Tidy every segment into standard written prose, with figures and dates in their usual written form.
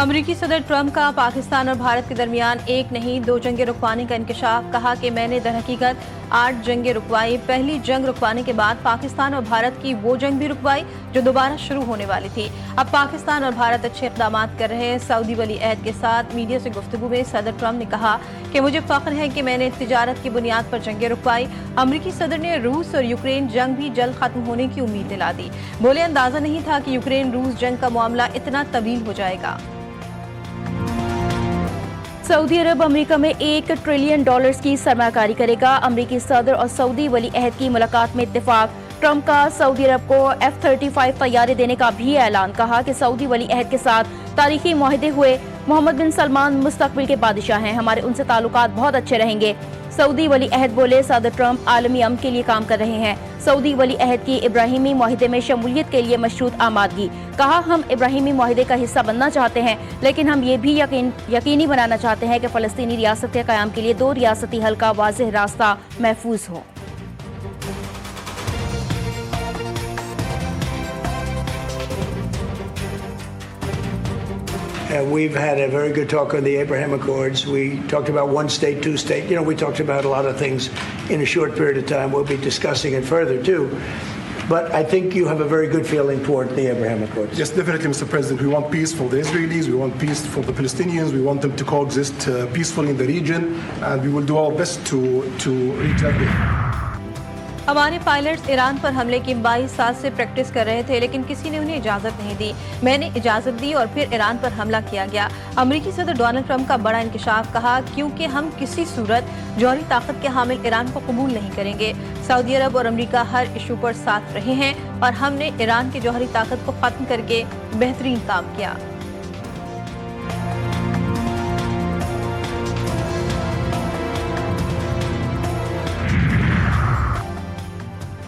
अमरीकी सदर ट्रंप का पाकिस्तान और भारत के दरमियान एक नहीं दो जंगें रुकवाने का इंकशाफ। कहा कि मैंने दरहकीकत 8 जंगें रुकवाई। पहली जंग रुकवाने के बाद पाकिस्तान और भारत की वो जंग भी रुकवाई जो दोबारा शुरू होने वाली थी। अब पाकिस्तान और भारत अच्छे इक़दाम कर रहे हैं। सऊदी वली अहद के साथ मीडिया से गुफ्तगू में सदर ट्रंप ने कहा कि मुझे फख्र है कि मैंने तिजारत की बुनियाद पर जंगें रुकवाई। अमरीकी सदर ने रूस और यूक्रेन जंग भी जल्द खत्म होने की उम्मीद दिला दी। बोले, अंदाजा नहीं था कि यूक्रेन रूस जंग का मामला इतना तवील हो जाएगा। सऊदी अरब अमेरिका में $1 ट्रिलियन की सरमाकारी करेगा। अमेरिकी सदर और सऊदी वली अहद की मुलाकात में इत्तेफाक। ट्रंप का सऊदी अरब को F-35 तैयारे देने का भी ऐलान। कहा कि सऊदी वली अहद के साथ तारीखी मुआहदे हुए। मोहम्मद बिन सलमान मुस्तकबिल के बादशाह हैं, हमारे उनसे ताल्लुकात बहुत अच्छे रहेंगे। सऊदी वली अहद बोले, सदर ट्रंप आलमी अमन के लिए काम कर रहे हैं। सऊदी वली अहद की इब्राहिमी मुआहदे में शमूलियत के लिए मशरूत आमादगी। कहा, हम इब्राहिमी मुआहदे का हिस्सा बनना चाहते हैं, लेकिन हम ये भी यकीनी बनाना चाहते हैं कि फ़लस्तीनी रियासत के क़याम के लिए 2 रियासती हल का वाज़ेह रास्ता महफूज हो। We've had a very good talk on the Abraham Accords. We talked about one state, two state. We talked about a lot of things in a short period of time. We'll be discussing it further too. But I think you have a very good feeling toward the Abraham Accords. Yes, definitely, Mr. President. We want peace for the Israelis. We want peace for the Palestinians. We want them to coexist peacefully in the region, and we will do our best to reach that goal. हमारे pilots Iran पर हमले की 22 साल से practice कर रहे थे, लेकिन किसी ने उन्हें इजाजत नहीं दी। मैंने इजाजत दी और फिर ईरान पर हमला किया गया। अमेरिकी सदर डोनाल्ड ट्रंप का बड़ा इंकशाफ। कहा, क्योंकि हम किसी सूरत जौहरी ताकत के हामिल ईरान को कबूल नहीं करेंगे। सऊदी अरब और अमेरिका हर इशू पर साथ रहे हैं और हमने ईरान की जौहरी ताकत को खत्म करके बेहतरीन काम किया।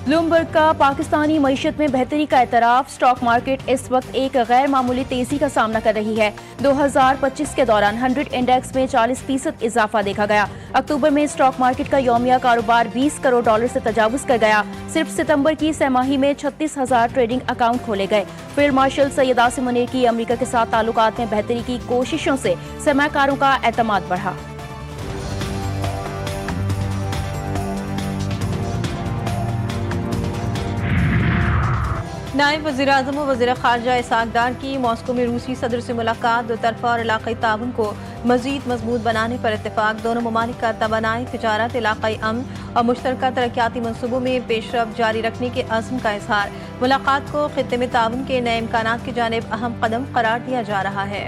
ब्लूमबर्ग का पाकिस्तानी मईशत में बेहतरी का एतराफ। स्टॉक मार्केट इस वक्त एक गैर मामूली तेजी का सामना कर रही है। 2025 के दौरान 100 इंडेक्स में 40% इजाफा देखा गया। अक्टूबर में स्टॉक मार्केट का यौमिया कारोबार $20 करोड़ से तजावुज कर गया। सिर्फ सितंबर की सहमाही में 36,000 ट्रेडिंग अकाउंट खोले गए। फील्ड मार्शल सैयद आसिम मुनीर की अमेरिका के साथ ताल्लुकात में बेहतरी की कोशिशों से सरमाकारों का एतमाद बढ़ा। नायब वज़ीर-ए-आज़म और वज़ीर ख़ारजा इसहाक़ डार की मॉस्को में रूसी सदर से मुलाकात। दो तरफ़ा और इलाक़ाई ताउन को मज़ीद मज़बूत बनाने पर इत्तेफ़ाक़। दोनों ममालिक का तवानाई, तिजारत, इलाक़ाई अमन और मुश्तरका तरक्याती मनसूबों में पेशरफ़्त जारी रखने के अज़्म का इज़हार। मुलाकात को ख़ित्ते में ताउन के नए इम्कानात की जानिब अहम कदम करार दिया जा रहा है।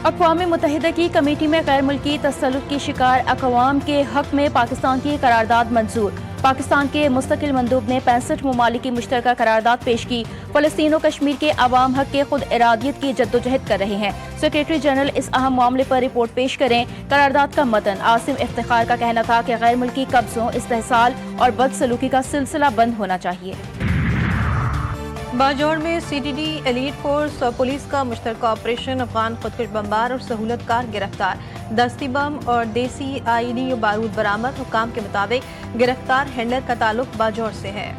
अक़वाम मुत्तहिदा की कमेटी में गैर मुल्की तसल्लुत की शिकार अक़वाम के हक में पाकिस्तान की करारदाद मंजूर। पाकिस्तान के मुस्तकिल मंदूब ने 65 ममालिक की मुश्तरका करारदाद पेश की। फ़लस्तीन और कश्मीर के अवाम हक के खुद इरादियत की जद्दोजहद कर रहे हैं। सेक्रेटरी जनरल इस अहम मामले पर रिपोर्ट पेश करें। करारदाद का मतन। आसिम इफ्तिखार का कहना था कि गैर मुल्की कब्ज़ों, इस्तेहसाल और बदसलूकी का सिलसिला बंद होना चाहिए। बाजौर में CTD, एलीट फोर्स और पुलिस का मुश्तरका ऑपरेशन। अफगान खुदकुश बमबार और सहूलतकार गिरफ्तार। दस्ती बम और देसी IED बारूद बरामद। हुकाम के मुताबिक गिरफ्तार हैंडलर का ताल्लुक बाजौर से है।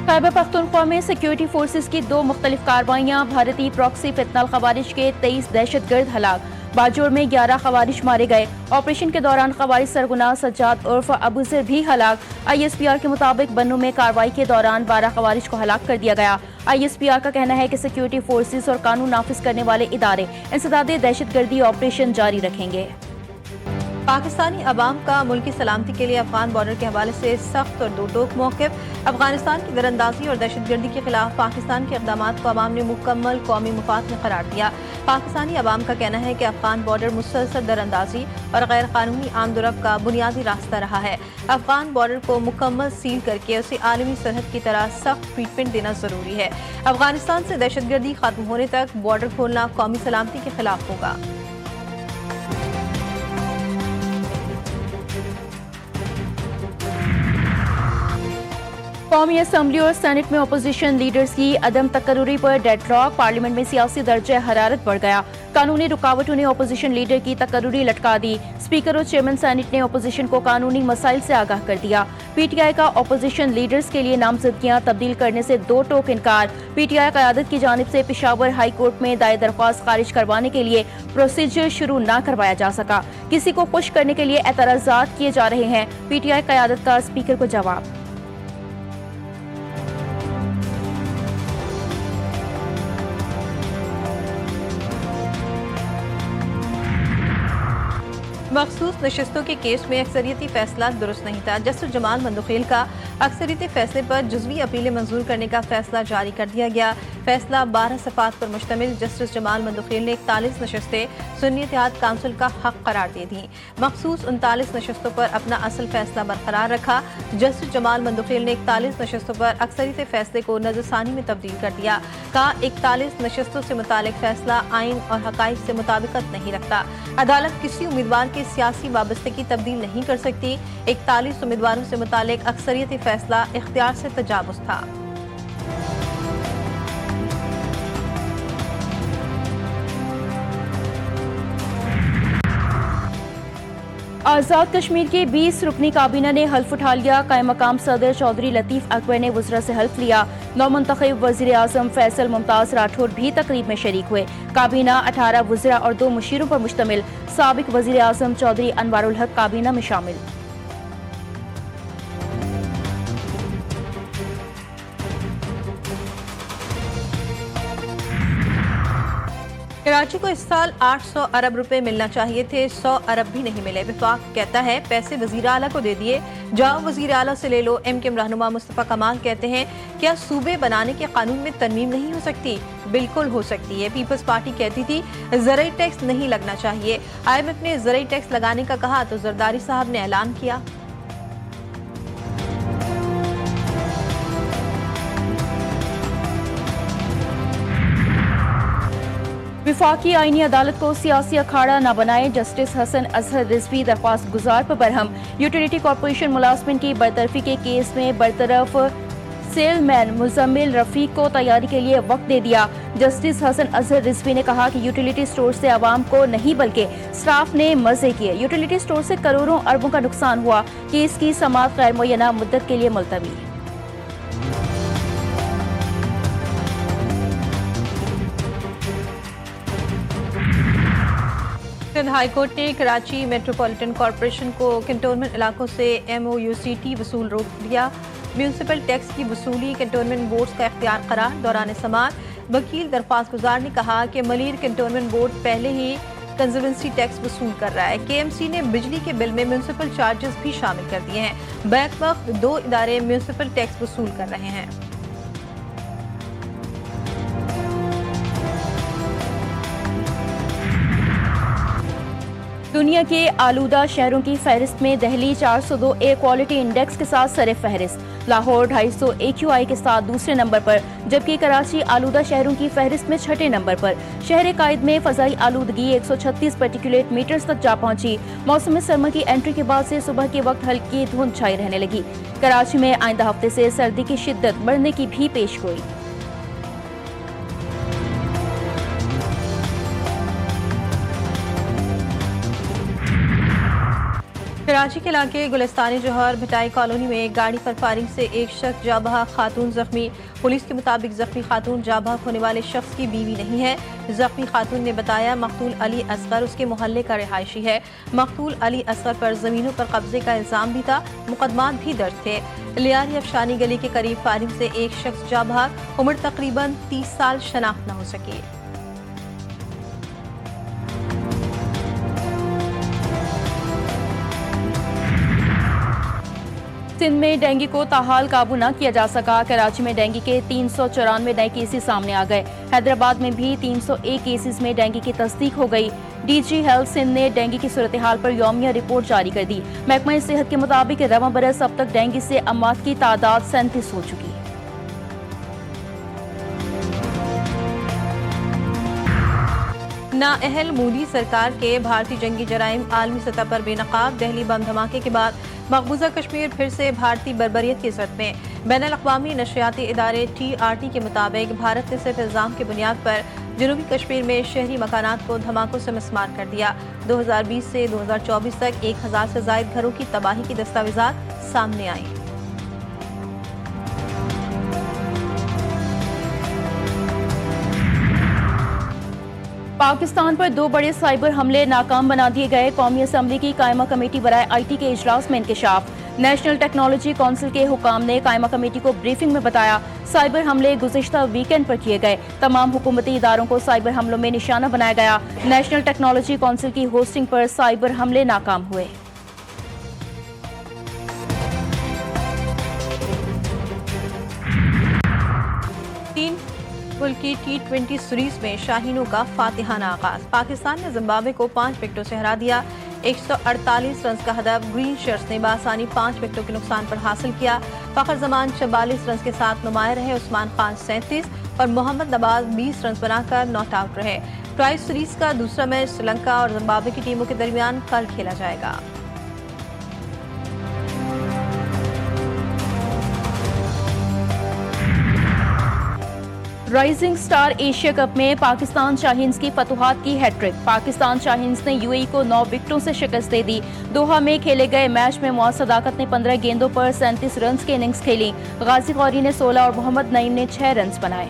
खैबर पख्तूनख्वा में सिक्योरिटी फोर्सेज की 2 मुख्तलिफ कार्रवाइयाँ। भारतीय प्रॉक्सी फितनल खवारिज के 23 दहशतगर्द हलाक। बाजौर में 11 खवारिज मारे गए। ऑपरेशन के दौरान खवारिज सरगुना सज्जाद उर्फ अबू ज़र भी हलाक। ISPR के मुताबिक बन्नू में कार्रवाई के दौरान 12 खवारिज को हलाक कर दिया गया। ISPR का कहना है कि सिक्योरिटी फोर्सेज और कानून नाफिज करने वाले इदारे इंसदादे दहशतगर्दी ऑपरेशन जारी रखेंगे। पाकिस्तानी अवाम का मुल्की सलामती के लिए अफगान बॉर्डर के हवाले से सख्त और दो टोक मौक़िफ़। अफगानिस्तान की दरअंदाजी और दहशतगर्दी के खिलाफ पाकिस्तान के इक़दामात को अवाम ने मुकम्मल कौमी मुफाद में करार दिया। पाकिस्तानी अवाम का कहना है कि अफगान बॉर्डर मुसलसल दरअंदाजी और गैर कानूनी आमदोरफ्त का बुनियादी रास्ता रहा है। अफगान बॉर्डर को मुकम्मल सील करके उसे आलमी सरहद की तरह सख्त ट्रीटमेंट देना जरूरी है। अफगानिस्तान से दहशतगर्दी खत्म होने तक बॉर्डर खोलना कौमी सलामती के खिलाफ होगा। कौमी असम्बली और सेनेट में अपोजिशन लीडर्स की अदम तकर्रुरी पर डेडलॉक। पार्लियामेंट में सियासी दर्जे हरारत बढ़ गया। कानूनी रुकावटों ने अपोजिशन लीडर की तकर्रुरी लटका दी। स्पीकर और चेयरमैन सेनेट ने अपोजिशन को कानूनी मसाइल से आगाह कर दिया। पीटीआई का अपोजिशन लीडर्स के लिए नामजदगियां तब्दील करने से दो टोक इनकार। पीटीआई क़यादत की जानिब से पेशावर हाई कोर्ट में दायर दरख्वास्त खारिज करवाने के लिए प्रोसीजर शुरू न करवाया जा सका। किसी को खुश करने के लिए एतराज़ात किए जा रहे हैं। पीटीआई क़यादत का स्पीकर को जवाब। मखसूस नशस्तों के केस में अक्सरियती फैसला दुरुस्त नहीं था। जस्टिस जमाल मंदुखेल का अक्सरियती फैसले पर जुज़वी अपीलें मंजूर करने का फैसला जारी कर दिया गया। फैसला 12 सफ़ात पर मुश्तमिल जस्टिस जमाल मंदुखेल ने 41 नशस्तें सुन्नी इत्तेहाद काउंसिल का हक करार दे दी। मखसूस 39 नशस्तों पर अपना असल फैसला बरकरार रखा। जस्टिस जमाल मंदुखेल ने 41 नशस्तों पर अक्सरियती फैसले को नज़रसानी में तब्दील कर दिया। कहा 41 नशस्तों से मुतालिक फैसला आइन और हक़ाइक़ से मुताबिकत नहीं रखता। अदालत किसी उम्मीदवार के सियासी वाबस्तगी तब्दील नहीं कर सकती। 41 उम्मीदवारों से मुतालिक अक्सरियती फैसला इख्तियार से तजावुज़ था। आज़ाद कश्मीर के 20 रुकनी काबीना ने हल्फ उठा लिया। कायम मकाम सदर चौधरी लतीफ़ अकबर ने वज़रा से हल्फ लिया। नौमुंतखब वज़ीर आज़म फैसल मुमताज़ राठौर भी तकरीब में शरीक हुए। काबीना 18 वज़रा और 2 मुशीरों पर मुश्तमिल। साबिक वज़ीर आज़म चौधरी अनवारुल हक काबीना में शामिल। कराची को इस साल 800 अरब रुपए मिलना चाहिए थे, 100 अरब भी नहीं मिले। विफाक कहता है पैसे वजीर आला को दे दिए, जाओ वजीर आला से ले लो। एमकेएम रहनुमा मुस्तफा कमाल कहते हैं क्या सूबे बनाने के कानून में तरमीम नहीं हो सकती? बिल्कुल हो सकती है। पीपल्स पार्टी कहती थी ज़राई टैक्स नहीं लगना चाहिए। IMF ने ज़राई टैक्स लगाने का कहा तो जरदारी साहब ने ऐलान किया। विफाकी आईनी अदालत को सियासी अखाड़ा न बनाए। जस्टिस हसन अजहर रिजवी दरख्वास्त गुजार पर बरहम। यूटिलिटी कॉरपोरेशन मुलाजमिन की बरतरफी के केस में बरतरफ सेलमैन मुजम्मिल रफीक को तैयारी के लिए वक्त दे दिया। जस्टिस हसन अजहर रिजवी ने कहा कि यूटिलिटी स्टोर से आवाम को नहीं बल्कि स्टाफ ने मजे किए। यूटिलिटी स्टोर से करोड़ों अरबों का नुकसान हुआ। केस की समाअत गैर मुय्यना मुद्दत के लिए मुलतवी। सिंध हाई कोर्ट ने कराची मेट्रोपॉलिटन कॉरपोरेशन को कंटोनमेंट इलाकों से MOUCT वसूल रोक दिया। म्यूनसिपल टैक्स की वसूली कंटोनमेंट बोर्ड का इख्तियार करार। दौरान समाअत वकील दरख्वास्त गुजार ने कहा कि मलीर कंटोनमेंट बोर्ड पहले ही कंजर्वेंसी टैक्स वसूल कर रहा है। KMC ने बिजली के बिल में म्यूनसिपल चार्जेस भी शामिल कर दिए हैं। बैक वक्त 2 इदारे म्यूनसिपल टैक्स वसूल कर रहे हैं। दुनिया के आलूदा शहरों की फहरिस्त में दिल्ली 402 एयर क्वालिटी इंडेक्स के साथ सरे फहरिस्त। लाहौर 250 AQI के साथ दूसरे नंबर पर, जबकि कराची आलूदा शहरों की फहरिस्त में छठे नंबर पर। शहर कायद में फजाई आलूदगी 136 पार्टिकुलेट मीटर्स तक जा पहुंची। मौसम सरमा की एंट्री के बाद से सुबह के वक्त हल्की धुंध छाई रहने लगी। कराची में आइंदा हफ्ते से सर्दी की शिद्दत बढ़ने की भी पेशगोई। कराची के इलाके गुलिस्तानी जौहर भटाई कॉलोनी में गाड़ी पर फायरिंग से एक शख्स जाँ बहक, खातून जख्मी। पुलिस के मुताबिक जख्मी खातून जाँ बहक होने वाले शख्स की बीवी नहीं है। जख्मी खातून ने बताया मकतूल अली असगर उसके मोहल्ले का रिहायशी है। मकतूल अली असगर पर जमीनों पर कब्जे का इल्जाम भी था, मुकदमात भी दर्ज थे। लियारी अफशानी गली के करीब फायरिंग से एक शख्स जाँ बहक, उम्र तकरीबन 30 साल, शनाख्त न हो सकी। सिंध में डेंगू को ताहाल काबू न किया जा सका। कराची में डेंगू के 394 नए केसेस सामने आ गए। हैदराबाद में भी 301 केसेस में डेंगू की तस्दीक हो गई। DG हेल्थ सिंध ने डेंगू की सूरत हाल पर यौमिया रिपोर्ट जारी कर दी। महकमा सेहत के मुताबिक रवां बरस अब तक डेंगू से अमवात की तादाद 37 हो चुकी है। नाअहल मोदी सरकार के भारतीय जंगी जराइम आलमी सतह पर बेनकाब। दिल्ली बम धमाके के बाद मकबूजा कश्मीर फिर से भारतीय बर्बरियत की जद में। बैनुल-अक़वामी नशरियाती इदारे TRT के मुताबिक भारत ने सिर्फ इल्जाम की बुनियाद पर जनूबी कश्मीर में शहरी मकानात को धमाकों से मिस्मार कर दिया। 2020 से 2024 तक 1000 से ज़ायद घरों की तबाही की दस्तावेजात सामने आई। पाकिस्तान पर 2 बड़े साइबर हमले नाकाम बना दिए गए। कौमी असम्बली की कायमा कमेटी बराए IT के इजलास में इंकशाफ। नेशनल टेक्नोलॉजी काउंसिल के हुकाम ने कायमा कमेटी को ब्रीफिंग में बताया साइबर हमले गुज़िश्ता वीकेंड पर किए गए। तमाम हुकूमती इदारों को साइबर हमलों में निशाना बनाया गया। नेशनल टेक्नोलॉजी काउंसिल की होस्टिंग पर साइबर हमले नाकाम हुए। की T20 सीरीज में शाहीनों का फातिहाना आगाज। पाकिस्तान ने जिम्बाब्वे को 5 विकेटों से हरा दिया। 148 रन का हदफ ग्रीन शर्ट्स ने बासानी 5 विकेटों के नुकसान पर हासिल किया। फखर जमान 44 रन के साथ नुमाया रहे। उस्मान खान 37 और मोहम्मद नवाज 20 रन बनाकर नॉट आउट रहे। ट्राई सीरीज का दूसरा मैच श्रीलंका और जिम्बाब्वे की टीमों के दरमियान कल खेला जाएगा। राइजिंग स्टार एशिया कप में पाकिस्तान शाहीन्स की फतुहात की हैट्रिक। पाकिस्तान शाहीन्स ने UAE को 9 विकेटों से शिकस्त दे दी। दोहा में खेले गए मैच में मुआज़ सदाकत ने 15 गेंदों पर 37 रन की इनिंग्स खेली। गाजी गौरी ने 16 और मोहम्मद नईम ने 6 रन बनाए।